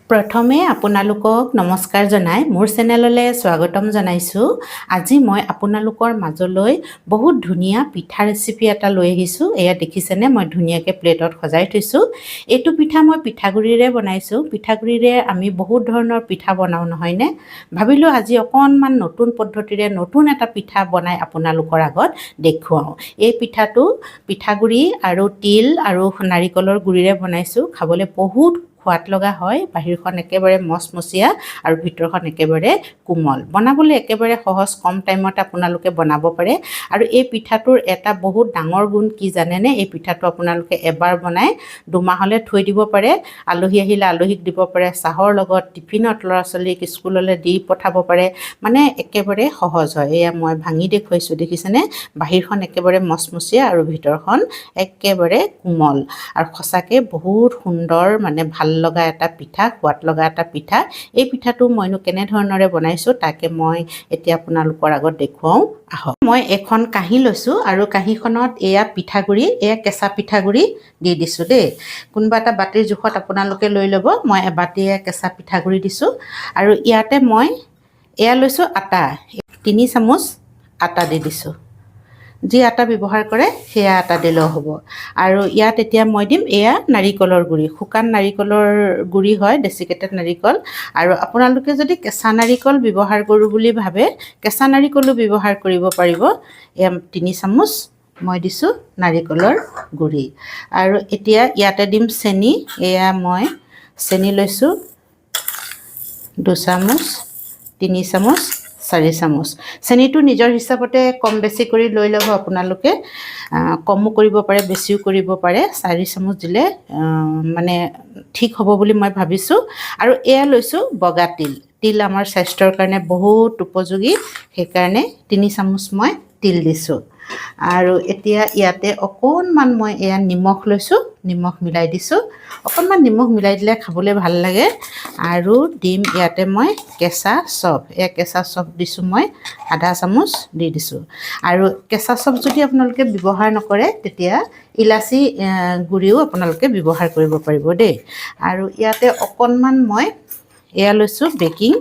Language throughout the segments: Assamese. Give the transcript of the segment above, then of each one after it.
প্ৰথমে আপোনালোকক নমস্কাৰ জনাই মোৰ চেনেললৈ স্বাগতম জনাইছোঁ। আজি মই আপোনালোকৰ মাজলৈ বহুত ধুনীয়া পিঠা ৰেচিপি এটা লৈ আহিছোঁ। এয়া দেখিছেনে, মই ধুনীয়াকৈ প্লেটত সজাই থৈছোঁ। এইটো পিঠা মই পিঠাগুড়িৰে বনাইছোঁ। পিঠাগুড়িৰে আমি বহুত ধৰণৰ পিঠা বনাওঁ নহয়নে? ভাবিলোঁ আজি অকণমান নতুন পদ্ধতিৰে নতুন এটা পিঠা বনাই আপোনালোকৰ আগত দেখুৱাওঁ। এই পিঠাটো পিঠাগুড়ি আৰু তিল আৰু নাৰিকলৰ গুড়িৰে বনাইছোঁ। খাবলৈ বহুত সোৱাদ লগা হয়। বাহিৰখন একেবাৰে মচমচীয়া আৰু ভিতৰখন একেবাৰে কোমল। বনাবলৈ একেবাৰে সহজ, কম টাইমত আপোনালোকে বনাব পাৰে। আৰু এই পিঠাটোৰ এটা বহুত ডাঙৰ গুণ কি জানেনে? এই পিঠাটো আপোনালোকে এবাৰ বনাই দুমাহলৈ থৈ দিব পাৰে। আলহী আহিলে আলহীক দিব পাৰে, চাহৰ লগত, টিফিনত ল'ৰা ছোৱালীক স্কুললৈ দি পঠাব পাৰে। মানে একেবাৰে সহজ হয়। এয়া মই ভাঙি দেখুৱাইছোঁ, দেখিছেনে? বাহিৰখন একেবাৰে মচমচীয়া আৰু ভিতৰখন একেবাৰে কোমল আৰু সঁচাকৈ বহুত সুন্দৰ, মানে ভাল লগা এটা পিঠা, সোৱাদ লগা এটা পিঠা। এই পিঠাটো মইনো কেনেধৰণেৰে বনাইছোঁ তাকে মই এতিয়া আপোনালোকৰ আগত দেখুৱাওঁ আহক। মই এখন কাঁহী লৈছোঁ আৰু কাঁহীখনত এয়া পিঠাগুড়ি, এয়া কেঁচা পিঠাগুড়ি দি দিছোঁ দেই। কোনোবা এটা বাতিৰ জোখত আপোনালোকে লৈ ল'ব। মই এবাতি কেঁচা পিঠাগুড়ি দিছোঁ আৰু ইয়াতে মই এয়া লৈছোঁ আটা, 3 চামুচ আটা দি দিছোঁ। যি আটা ব্যৱহাৰ কৰে সেয়া আটা দিলেও হ'ব। আৰু ইয়াত এতিয়া মই দিম এয়া নাৰিকলৰ গুড়ি, শুকান নাৰিকলৰ গুড়ি হয়, ডেচিকেটেড নাৰিকল। আৰু আপোনালোকে যদি কেঁচা নাৰিকল ব্যৱহাৰ কৰোঁ বুলি ভাবে, কেঁচা নাৰিকলো ব্যৱহাৰ কৰিব পাৰিব। এয়া 3 চামুচ মই দিছোঁ নাৰিকলৰ গুড়ি। আৰু এতিয়া ইয়াতে দিম চেনি। এয়া মই চেনি লৈছোঁ 2 চামুচ, 3 চামুচ, 4 চামুচ। চেনিটো নিজৰ হিচাপতে কম বেছি কৰি লৈ ল'ব আপোনালোকে। কমো কৰিব পাৰে, বেছিও কৰিব পাৰে। 4 চামুচ দিলে মানে ঠিক হ'ব বুলি মই ভাবিছোঁ। আৰু এয়া লৈছোঁ বগা তিল। তিল আমাৰ স্বাস্থ্যৰ কাৰণে বহুত উপযোগী, সেইকাৰণে 3 চামুচ মই তিল দিছোঁ। আৰু এতিয়া ইয়াতে অকণমান মই এয়া নিমখ লৈছোঁ, নিমখ মিলাই দিছোঁ। অকণমান নিমখ মিলাই দিলে খাবলৈ ভাল লাগে। আৰু দিম ইয়াতে মই কেঁচা চফ। এয়া কেঁচা চফ দিছোঁ মই আধা চামুচ দি দিছোঁ। আৰু কেঁচা চফ যদি আপোনালোকে ব্যৱহাৰ নকৰে তেতিয়া ইলাচি গুড়িও আপোনালোকে ব্যৱহাৰ কৰিব পাৰিব দেই। আৰু ইয়াতে অকণমান মই এয়া লৈছোঁ বেকিং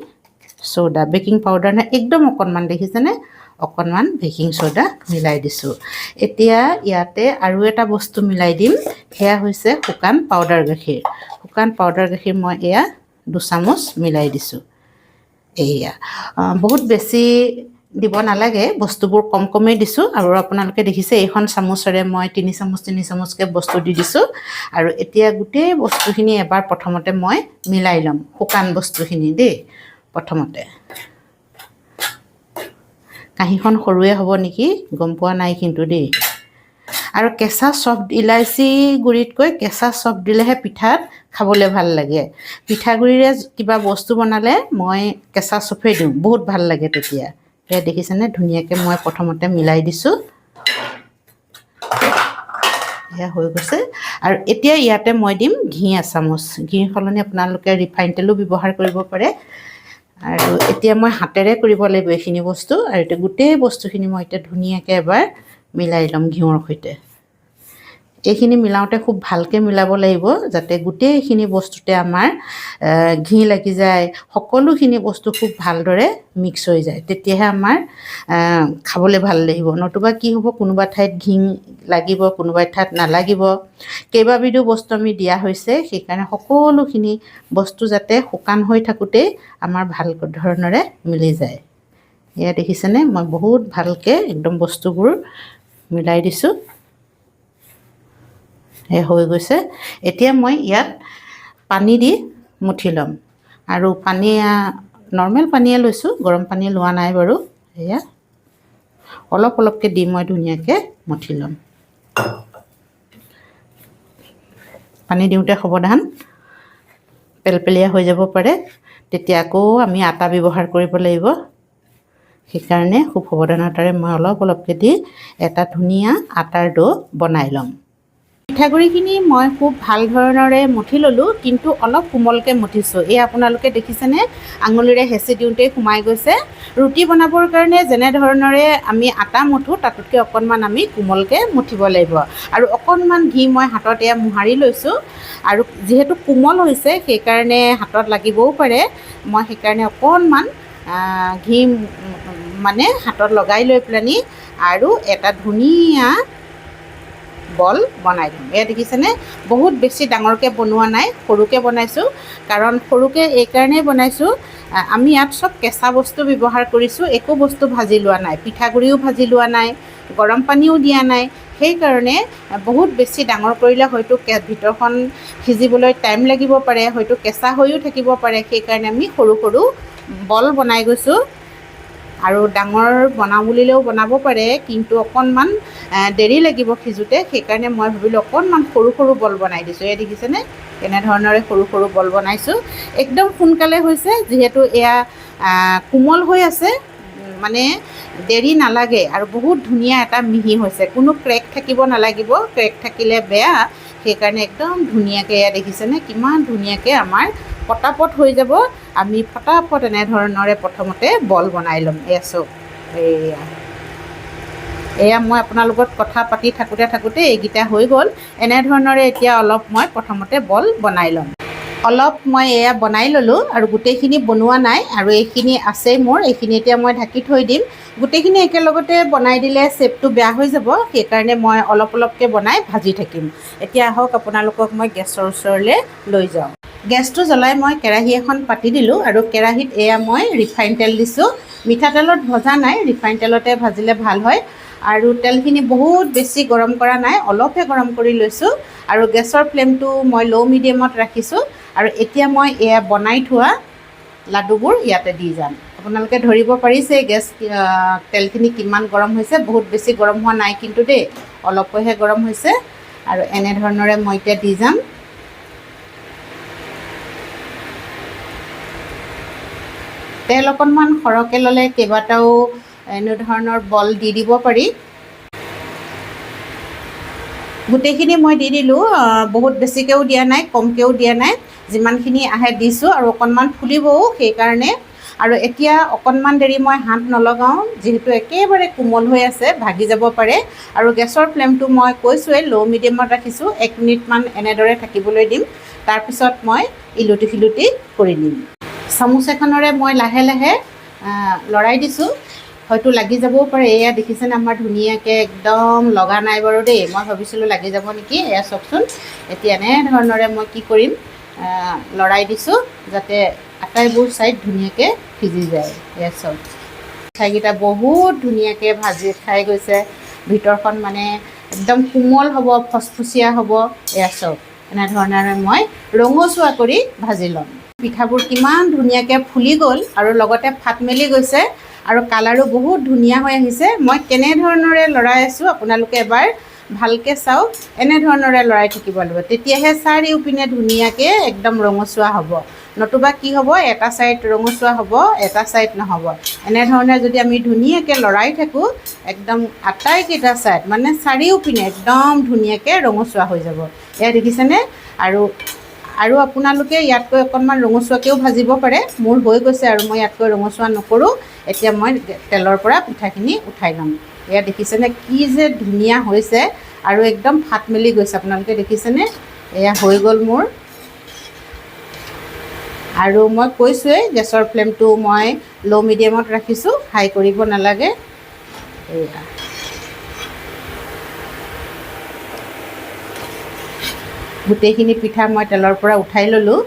চ'ডা, বেকিং পাউডাৰ নহয়, একদম অকণমান, দেখিছেনে? অকণমান বেকিং চ'ডা মিলাই দিছোঁ। এতিয়া ইয়াতে আৰু এটা বস্তু মিলাই দিম, সেয়া হৈছে শুকান পাউডাৰ গাখীৰ। শুকান পাউডাৰ গাখীৰ মই এয়া 2 চামুচ মিলাই দিছোঁ। এয়া বহুত বেছি দিব নালাগে, বস্তুবোৰ কম কমেই দিছোঁ। আৰু আপোনালোকে দেখিছে এইখন চামুচেৰে মই 3 চামুচ 3 চামুচকৈ বস্তু দি দিছোঁ। আৰু এতিয়া গোটেই বস্তুখিনি এবাৰ প্ৰথমতে মই মিলাই ল'ম, শুকান বস্তুখিনি দেই। প্ৰথমতে কাঁহীখন সৰুৱে হ'ব নেকি, গম পোৱা নাই কিন্তু দেই। আৰু কেঁচা চফ, ইলাচি গুড়িতকৈ কেঁচা চফ দিলেহে পিঠাত খাবলৈ ভাল লাগে। পিঠাগুড়িৰে কিবা বস্তু বনালে মই কেঁচা চফেই দিওঁ, বহুত ভাল লাগে তেতিয়া। সেয়া দেখিছেনে, ধুনীয়াকৈ মই প্ৰথমতে মিলাই দিছোঁ। এয়া হৈ গৈছে। আৰু এতিয়া ইয়াতে মই দিম ঘি এচামুচ। ঘিৰ সলনি আপোনালোকে ৰিফাইন তেলো ব্যৱহাৰ কৰিব পাৰে। আৰু এতিয়া মই হাতেৰে কৰিব লাগিব এইখিনি বস্তু। আৰু এতিয়া গোটেই বস্তুখিনি মই এতিয়া ধুনীয়াকৈ এবাৰ মিলাই ল'ম ঘিউৰ সৈতে। এইখিনি মিলাওঁতে খুব ভালকৈ মিলাব লাগিব, যাতে গোটেইখিনি বস্তুতে আমাৰ ঘি লাগি যায়, সকলোখিনি বস্তু খুব ভালদৰে মিক্স হৈ যায়। তেতিয়াহে আমাৰ খাবলৈ ভাল লাগিব। নতুবা কি হ'ব, কোনোবা ঠাইত ঘি লাগিব, কোনোবা ঠাইত নালাগিব। কেইবাবিধো বস্তু আমি দিয়া হৈছে, সেইকাৰণে সকলোখিনি বস্তু যাতে শুকান হৈ থাকোঁতেই আমাৰ ভাল ধৰণেৰে মিলি যায়। এয়া দেখিছেনে, মই বহুত ভালকৈ একদম বস্তুবোৰ মিলাই দিছোঁ। হৈ গৈছে। এতিয়া মই ইয়াত পানী দি মুঠি ল'ম। আৰু পানী নৰ্মেল পানীয়ে লৈছোঁ, গৰম পানী লোৱা নাই বাৰু। এয়া অলপ অলপকৈ দি মই ধুনীয়াকৈ মুঠি ল'ম। পানী দিওঁতে সাৱধান, পেলপেলীয়া হৈ যাব পাৰে, তেতিয়া আকৌ আমি আটা ব্যৱহাৰ কৰিব লাগিব। সেইকাৰণে খুব সাৱধানতাৰে মই অলপ অলপকৈ দি এটা ধুনীয়া আটাৰ ডো বনাই ল'ম। পিঠাগুড়িখিনি মই খুব ভাল ধৰণৰে মঠি ল'লোঁ, কিন্তু অলপ কোমলকৈ মঠিছোঁ। এই আপোনালোকে দেখিছেনে, আঙুলিৰে হেঁচি দিওঁতেই সোমাই গৈছে। ৰুটি বনাবৰ কাৰণে যেনে ধৰণৰে আমি আটা মঠোঁ, তাতোতকৈ অকণমান আমি কোমলকৈ মঠিব লাগিব। আৰু অকণমান ঘি মই হাতত এয়া মোহাৰি লৈছোঁ। আৰু যিহেতু কোমল হৈছে সেইকাৰণে হাতত লাগিবও পাৰে, মই সেইকাৰণে অকণমান ঘি মানে হাতত লগাই লৈ পেলানি আৰু এটা ধুনীয়া বল বনাই দিম। এয়া দেখিছেনে, বহুত বেছি ডাঙৰকৈ বনোৱা নাই, সৰুকৈ বনাইছোঁ। কাৰণ সৰুকৈ এইকাৰণেই বনাইছোঁ, আমি ইয়াত চব কেঁচা বস্তু ব্যৱহাৰ কৰিছোঁ, একো বস্তু ভাজি লোৱা নাই, পিঠাগুড়িও ভাজি লোৱা নাই, গৰম পানীও দিয়া নাই। সেইকাৰণে বহুত বেছি ডাঙৰ কৰিলে হয়তো ভিতৰখন সিজিবলৈ টাইম লাগিব পাৰে, হয়তো কেঁচা হৈও থাকিব পাৰে। সেইকাৰণে আমি সৰু সৰু বল বনাই গৈছোঁ। আৰু ডাঙৰ বনাওঁ বুলিলেও বনাব পাৰে, কিন্তু অকণমান দেৰি লাগিব সিজোতে। সেইকাৰণে মই ভাবিলোঁ অকণমান সৰু সৰু বল বনাই দিছোঁ। এই দেখিছেনে, এনেধৰণৰে সৰু সৰু বল বনাইছোঁ। একদম সোনকালে হৈছে, যিহেতু এয়া কোমল হৈ আছে, মানে দেৰি নালাগে। আৰু বহুত ধুনীয়া এটা মিহি হৈছে, কোনো ক্ৰেক থাকিব নালাগিব, ক্ৰেক থাকিলে বেয়া। সেইকাৰণে একদম ধুনীয়াকৈ এয়া দেখিছেনে, কিমান ধুনীয়াকৈ আমাৰ পটাপট হৈ যাব। আমি ফটাফট এনেধৰণৰে প্ৰথমতে বল বনাই ল'ম। এয়া চাওক, এয়া মই আপোনাৰ লগত কথা পাতি থাকোঁতে এইকেইটা হৈ গ'ল। এনেধৰণৰে এতিয়া অলপ মই প্ৰথমতে বল বনাই ল'ম। অলপ মই এয়া বনাই ল'লোঁ, আৰু গোটেইখিনি বনোৱা নাই, আৰু এইখিনি আছেই মোৰ। এইখিনি এতিয়া মই ঢাকি থৈ দিম। গোটেইখিনি একেলগতে বনাই দিলে শ্বেপটো বেয়া হৈ যাব, সেইকাৰণে মই অলপ অলপকৈ বনাই ভাজি থাকিম। এতিয়া আহক আপোনালোকক মই গেছৰ ওচৰলৈ লৈ যাওঁ। গেছটো জ্বলাই মই কেৰাহী এখন পাতি দিলোঁ, আৰু কেৰাহীত এয়া মই ৰিফাইন তেল দিছোঁ। মিঠাতেলত ভজা নাই, ৰিফাইন তেলতে ভাজিলে ভাল হয়। আৰু তেলখিনি বহুত বেছি গৰম কৰা নাই, অলপহে গৰম কৰি লৈছোঁ। আৰু গেছৰ ফ্লেমটো মই ল' মিডিয়ামত ৰাখিছোঁ। আৰু এতিয়া মই এয়া বনাই থোৱা লাডুবোৰ ইয়াতে দি যাম। আপোনালোকে ধৰিব পাৰিছে তেলখিনি কিমান গৰম হৈছে। বহুত বেছি গৰম হোৱা নাই কিন্তু দেই, অলপৈহে গৰম হৈছে। আৰু এনেধৰণৰে মই এতিয়া দি যাম। তেল অকণমান সৰহকৈ ল'লে কেইবাটাও এনেধৰণৰ বল দি দিব পাৰি। গোটেইখিনি মই দি দিলোঁ, বহুত বেছিকৈও দিয়া নাই, কমকৈও দিয়া নাই, যিমানখিনি আহে দিছোঁ। আৰু অকণমান ফুলিবও সেইকাৰণে। আৰু এতিয়া অকণমান দেৰি মই হাত নলগাওঁ, যিহেতু একেবাৰে কোমল হৈ আছে, ভাগি যাব পাৰে। আৰু গেছৰ ফ্লেমটো মই কৈছোঁৱেই ল' মিডিয়ামত ৰাখিছোঁ। 1 মিনিটমান এনেদৰে থাকিবলৈ দিম, তাৰপিছত মই ইলুটি সিলুটি কৰি দিম। চামুচ এখনেৰে মই লাহে লাহে লৰাই দিছোঁ, হয়তো লাগি যাবও পাৰে। এয়া দেখিছেনে, আমাৰ ধুনীয়াকৈ একদম লগা নাই বাৰু দেই, মই ভাবিছিলোঁ লাগি যাব নেকি। এয়া চাওকচোন, এতিয়া এনেধৰণৰে মই কি কৰিম, লৰাই দিছোঁ যাতে আটাইবোৰ ছাইড ধুনীয়াকৈ সিজি যায়। এয়া চাওক, পিঠাকেইটা বহুত ধুনীয়াকৈ ভাজি খাই গৈছে। ভিতৰখন মানে একদম কোমল হ'ব, ফচফচীয়া হ'ব। এয়া চাওক, এনেধৰণৰে মই ৰঙচুৱা কৰি ভাজি ল'ম। পিঠাবোৰ কিমান ধুনীয়াকৈ ফুলি গ'ল, আৰু লগতে ফাট মেলি গৈছে, আৰু কালাৰো বহুত ধুনীয়া হৈ আহিছে। মই কেনেধৰণৰে লৰাই আছোঁ আপোনালোকে এবাৰ ভালকৈ চাওক। এনেধৰণৰে লৰাই থাকিব লাগিব, তেতিয়াহে চাৰিওপিনে ধুনীয়াকৈ একদম ৰঙচুৱা হ'ব। নতুবা কি হ'ব, এটা ছাইড ৰঙচুৱা হ'ব, এটা ছাইড নহ'ব। এনেধৰণে যদি আমি ধুনীয়াকৈ লৰাই থাকোঁ, একদম আটাইকেইটা ছাইড মানে চাৰিওপিনে একদম ধুনীয়াকৈ ৰঙচুৱা হৈ যাব। এয়া দেখিছেনে। আৰু আপোনালোকে ইয়াতকৈ অকণমান ৰঙচুৱাকৈও ভাজিব পাৰে। মোৰ হৈ গৈছে, আৰু মই ইয়াতকৈ ৰঙচুৱা নকৰোঁ। এতিয়া মই তেলৰ পৰা পিঠাখিনি উঠাই ল'ম। এয়া দেখিছেনে, কি যে ধুনীয়া হৈছে, আৰু একদম ফাট মেলি গৈছে। আপোনালোকে দেখিছেনে, এয়া হৈ গ'ল মোৰ। আৰু মই কৈছোঁৱেই গেছৰ ফ্লেমটো মই ল' মিডিয়ামত ৰাখিছোঁ, হাই কৰিব নালাগে। এয়া গোটেইখিনি পিঠা মই তেলৰ পৰা উঠাই ল'লোঁ।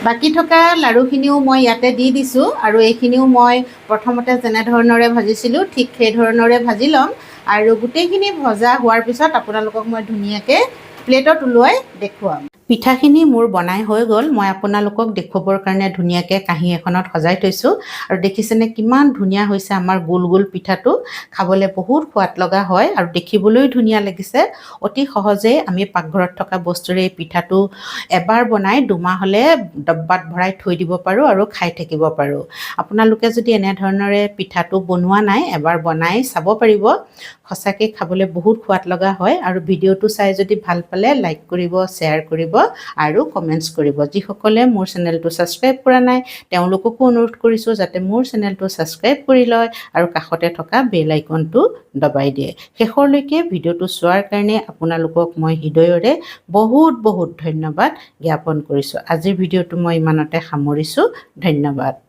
বাকী থকা লাড়ুখিনিও মই ইয়াতে দি দিছোঁ, আৰু এইখিনিও মই প্ৰথমতে যেনেধৰণৰে ভাজিছিলোঁ ঠিক সেই ধৰণৰে ভাজি ল'ম। আৰু গোটেইখিনি ভজা হোৱাৰ পিছত আপোনালোকক মই ধুনীয়াকৈ প্লেটত ওলোৱাই দেখুৱাম। পিঠাখিনি মোৰ বনাই হৈ গ'ল। মই আপোনালোকক দেখুৱাবৰ কাৰণে ধুনীয়াকৈ কাঁহী এখনত সজাই থৈছোঁ আৰু দেখিছেনে কিমান ধুনীয়া হৈছে আমাৰ গোল গোল পিঠাটো। খাবলৈ বহুত সোৱাদ লগা হয় আৰু দেখিবলৈও ধুনীয়া লাগিছে। অতি সহজেই আমি পাকঘৰত থকা বস্তুৰে এই পিঠাটো এবাৰ বনাই দুমাহলৈ ডব্বাত ভৰাই থৈ দিব পাৰোঁ আৰু খাই থাকিব পাৰোঁ। আপোনালোকে যদি এনেধৰণৰে পিঠাটো বনোৱা নাই এবাৰ বনাই চাব পাৰিব। সঁচাকৈ খাবলৈ বহুত সোৱাদ লগা হয় আৰু ভিডিঅ'টো চাই যদি ভাল পালে লাইক কৰিব, শ্বেয়াৰ কৰিব আৰু কমেণ্টছ কৰিব। যিসকলে মোৰ চেনেলটো ছাবস্ক্ৰাইব কৰা নাই তেওঁলোককো অনুৰোধ কৰিছোঁ যাতে মোৰ চেনেলটো ছাবস্ক্ৰাইব কৰি লয় আৰু কাষতে থকা বেল আইকনটো দবাই দিয়ে। শেষৰলৈকে ভিডিঅ'টো চোৱাৰ কাৰণে আপোনালোকক মই হৃদয়ৰে বহুত বহুত ধন্যবাদ জ্ঞাপন কৰিছোঁ। আজিৰ ভিডিঅ'টো মই ইমানতে সামৰিছোঁ। ধন্যবাদ।